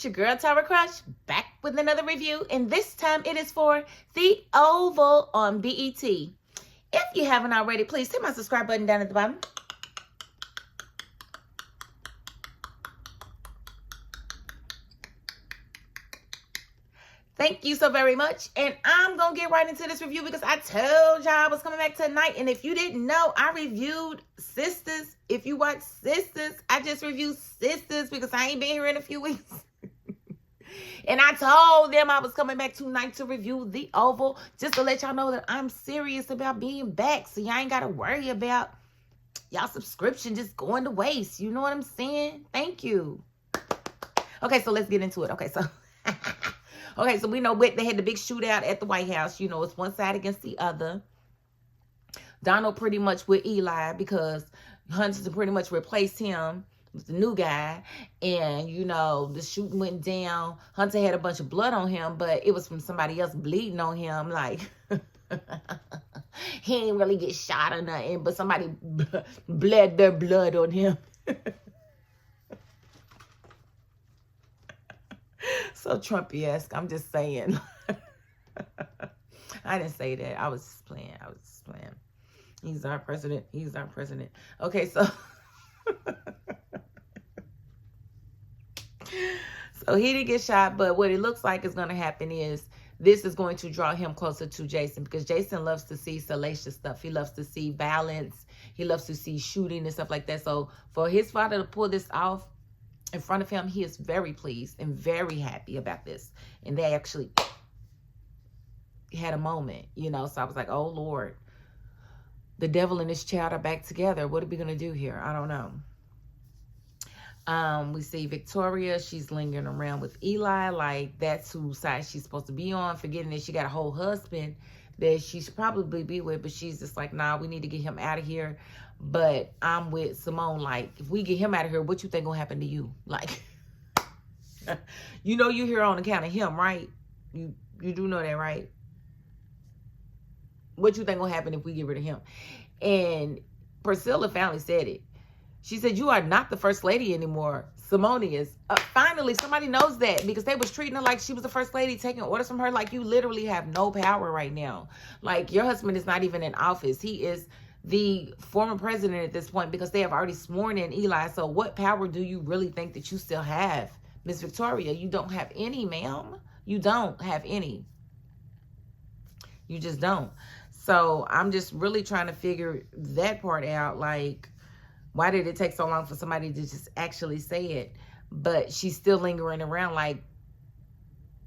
it's your girl Tara Crush, back with another review, and this time it is for The Oval on BET. If you haven't already, please hit my subscribe button down at the bottom. Thank you so very much, and I'm going to get right into this review because I told y'all I was coming back tonight, and if you didn't know, I reviewed Sisters. If you watch Sisters, I just reviewed Sisters because I ain't been here in a few weeks. And I told them I was coming back tonight to review The Oval, just to let y'all know that I'm serious about being back, so y'all ain't got to worry about y'all subscription just going to waste. You know what I'm saying? Thank you. Okay, so let's get into it. Okay, so we know they had the big shootout at the White House. You know, it's one side against the other. Donald pretty much with Eli because Hunter pretty much replaced him with the new guy. And, you know, the shooting went down. Hunter had a bunch of blood on him, but it was from somebody else bleeding on him. Like, he ain't really get shot or nothing, but somebody bled their blood on him. So Trumpy-esque, I'm just saying. I didn't say that. I was just playing. He's our president. He's our president. Okay, so... So he didn't get shot, but what it looks like is going to happen is this is going to draw him closer to Jason because Jason loves to see salacious stuff. He loves to see violence. He loves to see shooting and stuff like that. So for his father to pull this off in front of him, he is very pleased and very happy about this. And they actually had a moment, you know. So I was like, oh, Lord, the devil and his child are back together. What are we going to do here? I don't know. We see Victoria, she's lingering around with Eli, like that's whose side she's supposed to be on, forgetting that she got a whole husband that she should probably be with, but she's just like, nah, we need to get him out of here. But I'm with Simone, like, if we get him out of here, what you think gonna happen to you? Like, you know you're here on account of him, right? You do know that, right? What you think gonna happen if we get rid of him? And Priscilla finally said it. She said, you are not the first lady anymore. Simone is. Finally, somebody knows that because they was treating her like she was the first lady, taking orders from her. Like, you literally have no power right now. Like, your husband is not even in office. He is the former president at this point because they have already sworn in Eli. So what power do you really think that you still have? Miss Victoria, you don't have any, ma'am. You don't have any. You just don't. So I'm just really trying to figure that part out. Like, why did it take so long for somebody to just actually say it? But she's still lingering around like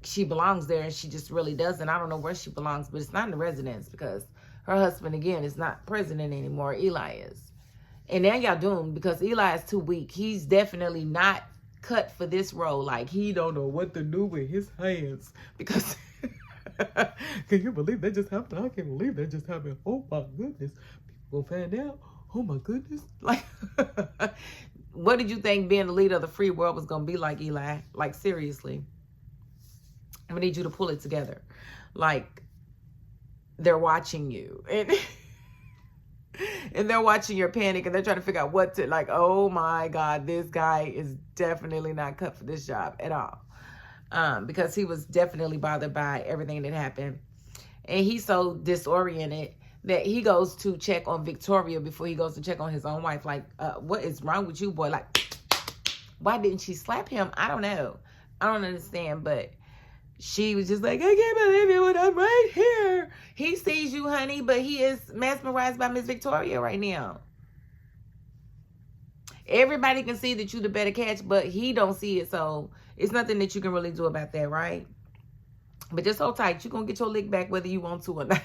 she belongs there and she just really doesn't. I don't know where she belongs, but it's not in the residence because her husband, again, is not president anymore. Eli is. And now y'all doomed because Eli is too weak. He's definitely not cut for this role. Like, he don't know what to do with his hands because... Can you believe that just happened? I can't believe that just happened. Oh, my goodness. People gonna find out. Oh my goodness. Like, what did you think being the leader of the free world was going to be like, Eli? Like, seriously. I'm going to need you to pull it together. Like, they're watching you. And they're watching your panic and they're trying to figure out what to, like, oh my God, this guy is definitely not cut for this job at all. Because he was definitely bothered by everything that happened. And he's so disoriented that he goes to check on Victoria before he goes to check on his own wife. Like, what is wrong with you, boy? Like, why didn't she slap him? I don't know. I don't understand, but she was just like, I can't believe it when I'm right here. He sees you, honey, but he is mesmerized by Miss Victoria right now. Everybody can see that you the better catch, but he don't see it, so it's nothing that you can really do about that, right? But just hold tight. You're going to get your lick back whether you want to or not.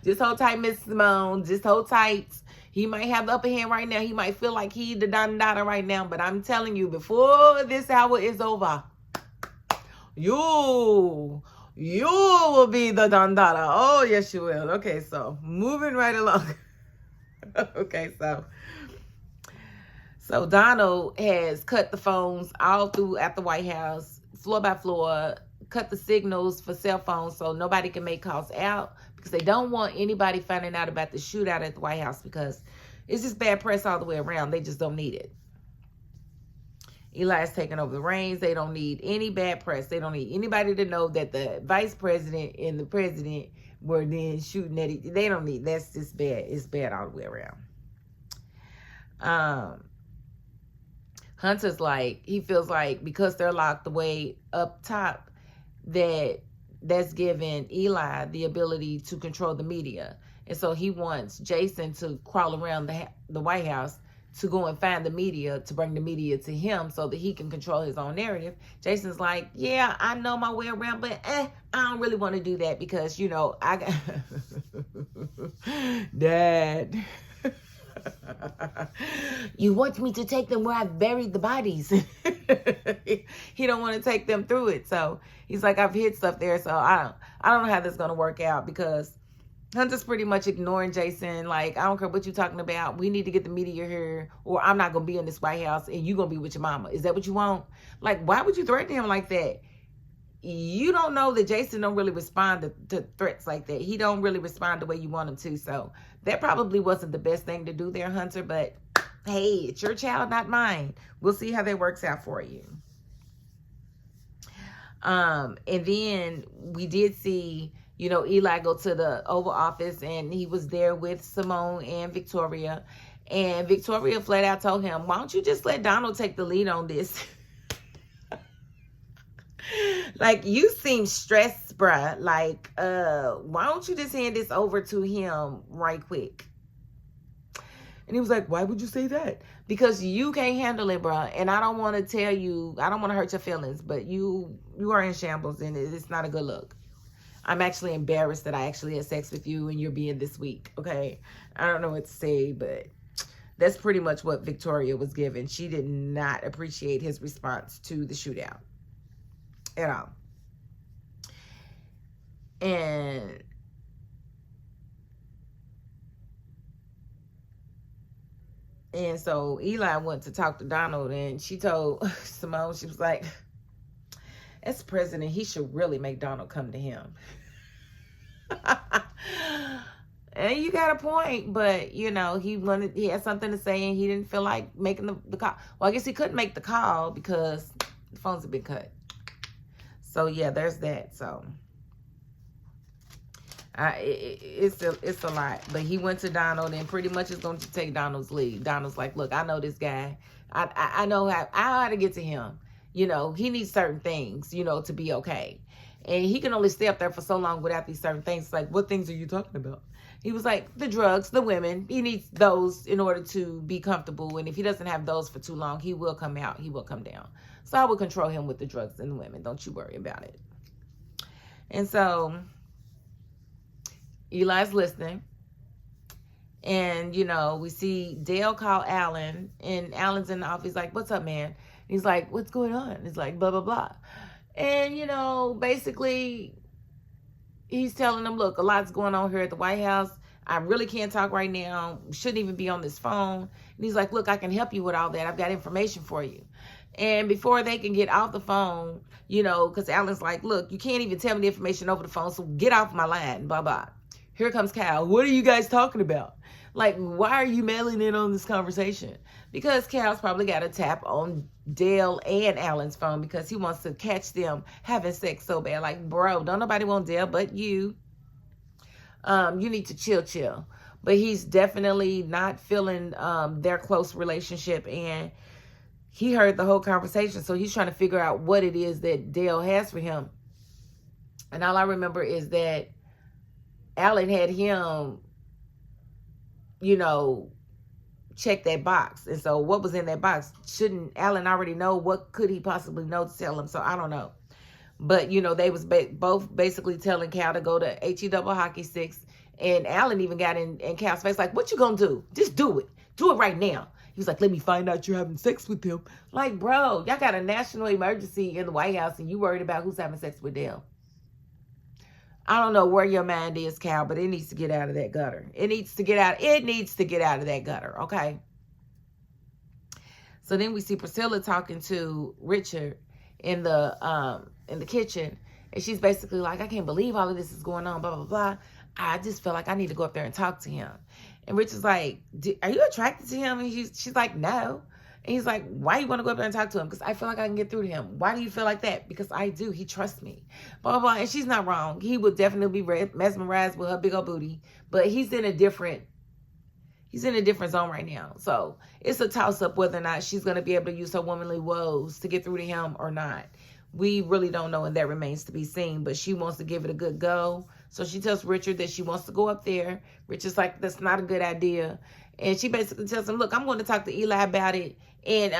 Just hold tight, Miss Simone. Just hold tight. He might have the upper hand right now. He might feel like he the Don Dada right now. But I'm telling you, before this hour is over, you will be the Don Dada. Oh, yes, you will. Okay, so moving right along. Okay, so Donald has cut the phones all through at the White House, floor by floor, cut the signals for cell phones so nobody can make calls out because they don't want anybody finding out about the shootout at the White House because it's just bad press all the way around. They just don't need it. Eli's taking over the reins. They don't need any bad press. They don't need anybody to know that the vice president and the president were then shooting at it. They don't need, that's just bad. It's bad all the way around. Hunter's like, he feels like because they're locked away up top, that's giving Eli the ability to control the media. And so he wants Jason to crawl around the White House to go and find the media, to bring the media to him so that he can control his own narrative. Jason's like, yeah, I know my way around, but I don't really want to do that because, you know, I got... Dad... You want me to take them where I've buried the bodies. He don't want to take them through it. So he's like, I've hid stuff there. So I don't know how this is going to work out, because Hunter's pretty much ignoring Jason. Like, I don't care what you're talking about. We need to get the media here, or I'm not going to be in this White House and you're going to be with your mama. Is that what you want? Like, why would you threaten him like that? You don't know that Jason don't really respond to threats like that. He don't really respond the way you want him to. So that probably wasn't the best thing to do there, Hunter. But hey, it's your child, not mine. We'll see how that works out for you. And then we did see, you know, Eli go to the Oval Office, and he was there with Simone and Victoria. And Victoria flat out told him, why don't you just let Donald take the lead on this? Like, you seem stressed, bruh. Like, why don't you just hand this over to him right quick? And he was like, why would you say that? Because you can't handle it, bruh. And I don't want to tell you, I don't want to hurt your feelings, but you are in shambles, and it's not a good look. I'm actually embarrassed that I actually had sex with you and you're being this weak, okay? I don't know what to say, but that's pretty much what Victoria was given. She did not appreciate his response to the shootout at all. And so Eli went to talk to Donald, and she told Simone, she was like, as president, he should really make Donald come to him. And you got a point, but, you know, he had something to say, and he didn't feel like making the call. Well, I guess he couldn't make the call because the phones have been cut. So yeah, there's that. So it's a lot. But he went to Donald, and pretty much is going to take Donald's lead. Donald's like, look, I know this guy. I know how to get to him. You know, he needs certain things, you know, to be okay. And he can only stay up there for so long without these certain things. It's like, what things are you talking about? He was like, the drugs, the women. He needs those in order to be comfortable. And if he doesn't have those for too long, he will come out. He will come down. So I will control him with the drugs and the women. Don't you worry about it. And so Eli's listening. And, you know, we see Dale call Alan. And Alan's in the office. He's like, what's up, man? And he's like, what's going on? He's like, blah, blah, blah. And, you know, basically, he's telling them, look, a lot's going on here at the White House. I really can't talk right now. Shouldn't even be on this phone. And he's like, look, I can help you with all that. I've got information for you. And before they can get off the phone, you know, because Alan's like, look, you can't even tell me the information over the phone, so get off my line, blah, blah. Here comes Cal. What are you guys talking about? Like, why are you mailing in on this conversation? Because Cal's probably got a tap on Dale and Alan's phone because he wants to catch them having sex so bad. Like, bro, don't nobody want Dale but you. You need to chill. But he's definitely not feeling their close relationship, and he heard the whole conversation, so he's trying to figure out what it is that Dale has for him. And all I remember is that Alan had him, you know, check that box. And so what was in that box? Shouldn't Alan already know? What could he possibly know to tell him? So I don't know. But, you know, they was both basically telling Cal to go to HE double hockey sticks. And Alan even got in Cal's face like, what you gonna do? Just do it. Do it right now. He was like, let me find out you're having sex with him. Like, bro, y'all got a national emergency in the White House and you worried about who's having sex with them. I don't know where your mind is, Cal, but it needs to get out of that gutter. It needs to get out. It needs to get out of that gutter, okay? So then we see Priscilla talking to Richard in the kitchen. And she's basically like, I can't believe all of this is going on, blah, blah, blah. I just feel like I need to go up there and talk to him. And Richard's like, are you attracted to him? And she's like, no. And he's like, why you want to go up there and talk to him? Because I feel like I can get through to him. Why do you feel like that? Because I do. He trusts me. Blah, blah, blah. And she's not wrong. He would definitely be mesmerized with her big old booty. But he's in a different zone right now. So it's a toss-up whether or not she's going to be able to use her womanly woes to get through to him or not. We really don't know, and that remains to be seen. But she wants to give it a good go. So she tells Richard that she wants to go up there. Richard's like, that's not a good idea. And she basically tells him, look, I'm going to talk to Eli about it. And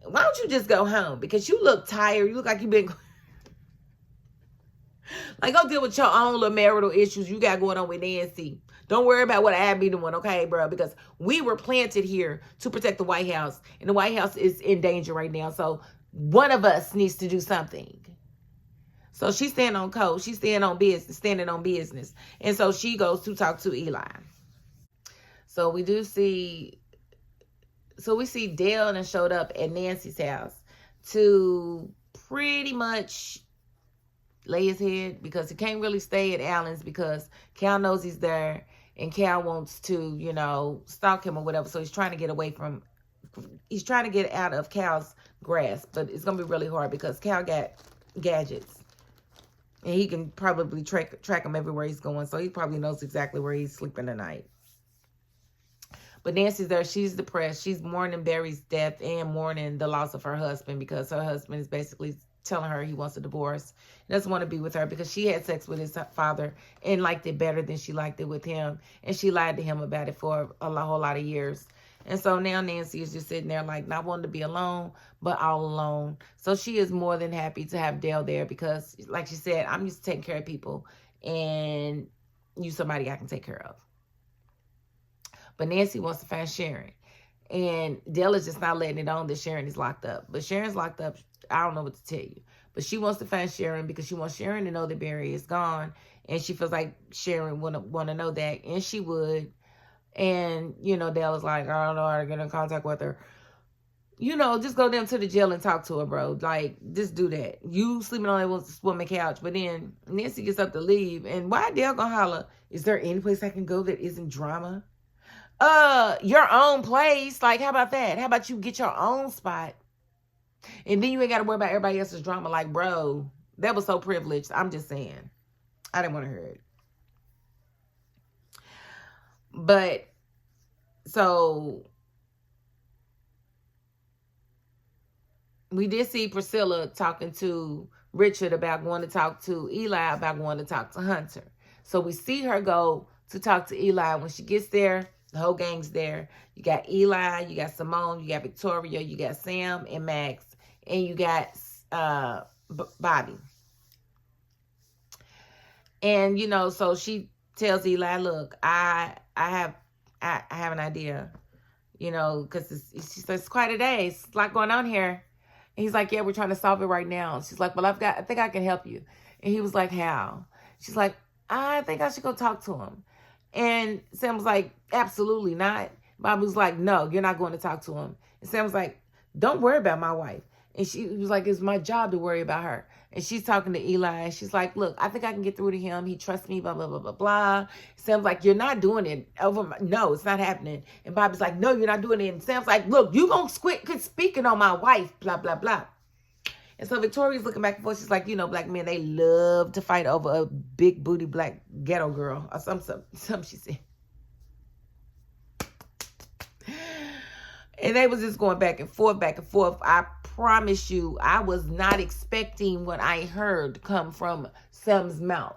why don't you just go home? Because you look tired. You look like you've been... Like, go deal with your own little marital issues you got going on with Nancy. Don't worry about what I be doing, okay, bro? Because we were planted here to protect the White House. And the White House is in danger right now. So one of us needs to do something. So she's standing on code. She's standing on business. And so she goes to talk to Eli. So we see Dale and showed up at Nancy's house to pretty much lay his head, because he can't really stay at Allen's because Cal knows he's there and Cal wants to, you know, stalk him or whatever. So he's trying to get out of Cal's grasp, but it's going to be really hard because Cal got gadgets and he can probably track him everywhere he's going. So he probably knows exactly where he's sleeping tonight. But Nancy's there. She's depressed. She's mourning Barry's death and mourning the loss of her husband because her husband is basically telling her he wants a divorce. He doesn't want to be with her because she had sex with his father and liked it better than she liked it with him. And she lied to him about it for a whole lot of years. And so now Nancy is just sitting there like not wanting to be alone, but all alone. So she is more than happy to have Dale there because, like she said, I'm used to taking care of people and you somebody I can take care of. But Nancy wants to find Sharon. And Dale is just not letting it on that Sharon is locked up. But Sharon's locked up. I don't know what to tell you. But she wants to find Sharon because she wants Sharon to know that Barry is gone. And she feels like Sharon want to know that. And she would. And, you know, Dale is like, I don't know how to get in contact with her. You know, just go down to the jail and talk to her, bro. Like, just do that. You sleeping on that woman's couch. But then Nancy gets up to leave. And why Dale gonna holler, is there any place I can go that isn't drama? Your own place. Like, how about that? How about you get your own spot? And then you ain't got to worry about everybody else's drama. Like, bro, that was so privileged. I'm just saying. I didn't want to hear it. But, so, we did see Priscilla talking to Richard about going to talk to Eli about going to talk to Hunter. So, we see her go to talk to Eli. When she gets there, the whole gang's there. You got Eli, you got Simone, you got Victoria, you got Sam and Max, and you got Bobby. And, you know, so she tells Eli, look, I have an idea, you know, because it's quite a day. It's a lot going on here. And he's like, yeah, we're trying to solve it right now. She's like, well, I think I can help you. And he was like, how? She's like, I think I should go talk to him. And Sam was like, absolutely not. Bobby was like, no, you're not going to talk to him. And Sam was like, don't worry about my wife. And she was like, it's my job to worry about her. And she's talking to Eli. And she's like, look, I think I can get through to him. He trusts me, blah, blah, blah, blah, blah. Sam's like, you're not doing it. No, it's not happening. And Bobby's like, no, you're not doing it. And Sam's like, look, you gonna quit speaking on my wife, blah, blah, blah. And so Victoria's looking back and forth. She's like, you know, black men, they love to fight over a big booty black ghetto girl. Or something she said. And they was just going back and forth, back and forth. I promise you, I was not expecting what I heard come from Sam's mouth.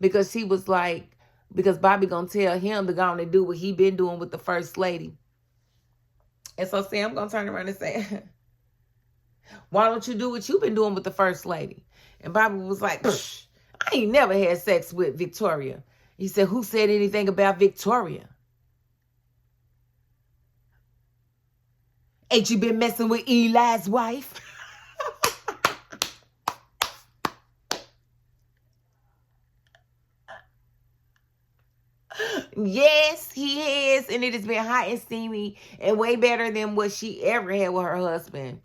Because he was like, because Bobby gonna tell him to go on and do what he been doing with the first lady. And so Sam gonna turn around and say, why don't you do what you've been doing with the first lady? And Bobby was like, I ain't never had sex with Victoria. He said, who said anything about Victoria? Ain't you been messing with Eli's wife? Yes, he has. And it has been hot and steamy and way better than what she ever had with her husband.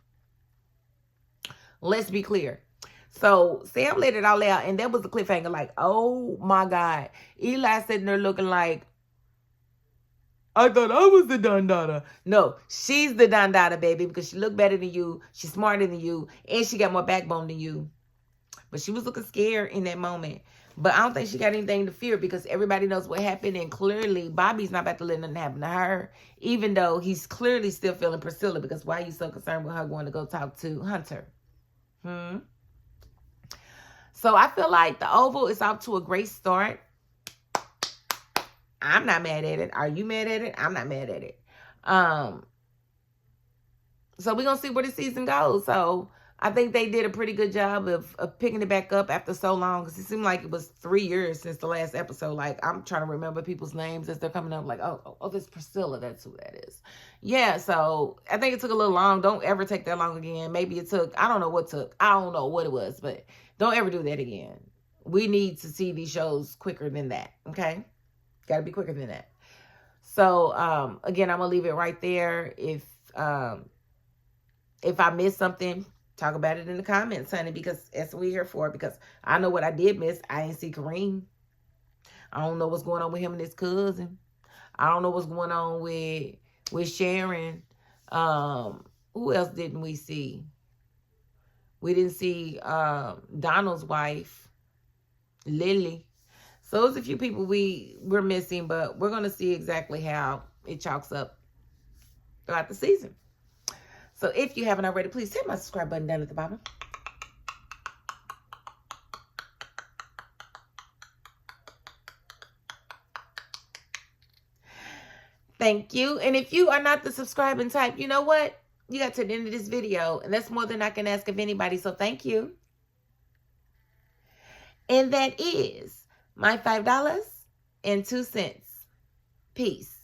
Let's be clear. So Sam let it all out. And that was the cliffhanger. Like, oh my God. Eli sitting there looking like, I thought I was the Don Dada. No, she's the Don Dada, baby, because she looked better than you. She's smarter than you. And she got more backbone than you. But she was looking scared in that moment. But I don't think she got anything to fear because everybody knows what happened. And clearly, Bobby's not about to let nothing happen to her. Even though he's clearly still feeling Priscilla. Because why are you so concerned with her going to go talk to Hunter? So I feel like the Oval is off to a great start. I'm not mad at it. Are you mad at it? I'm not mad at it. So we're going to see where the season goes. So I think they did a pretty good job of picking it back up after so long. Because it seemed like it was 3 years since the last episode. Like, I'm trying to remember people's names as they're coming up. Like, oh, this Priscilla. That's who that is. Yeah, so I think it took a little long. Don't ever take that long again. Maybe it took, I don't know what took. I don't know what it was. But don't ever do that again. We need to see these shows quicker than that. Okay? Got to be quicker than that. So, again, I'm going to leave it right there. If I missed something, talk about it in the comments, honey, because that's what we're here for. Because I know what I did miss. I didn't see Kareem. I don't know what's going on with him and his cousin. I don't know what's going on with Sharon. Who else didn't we see? We didn't see Donald's wife, Lily. So there's a few people we're missing, but we're going to see exactly how it chalks up throughout the season. So if you haven't already, please hit my subscribe button down at the bottom. Thank you. And if you are not the subscribing type, you know what? You got to the end of this video, and that's more than I can ask of anybody. So thank you. And that is my $5.02. Peace.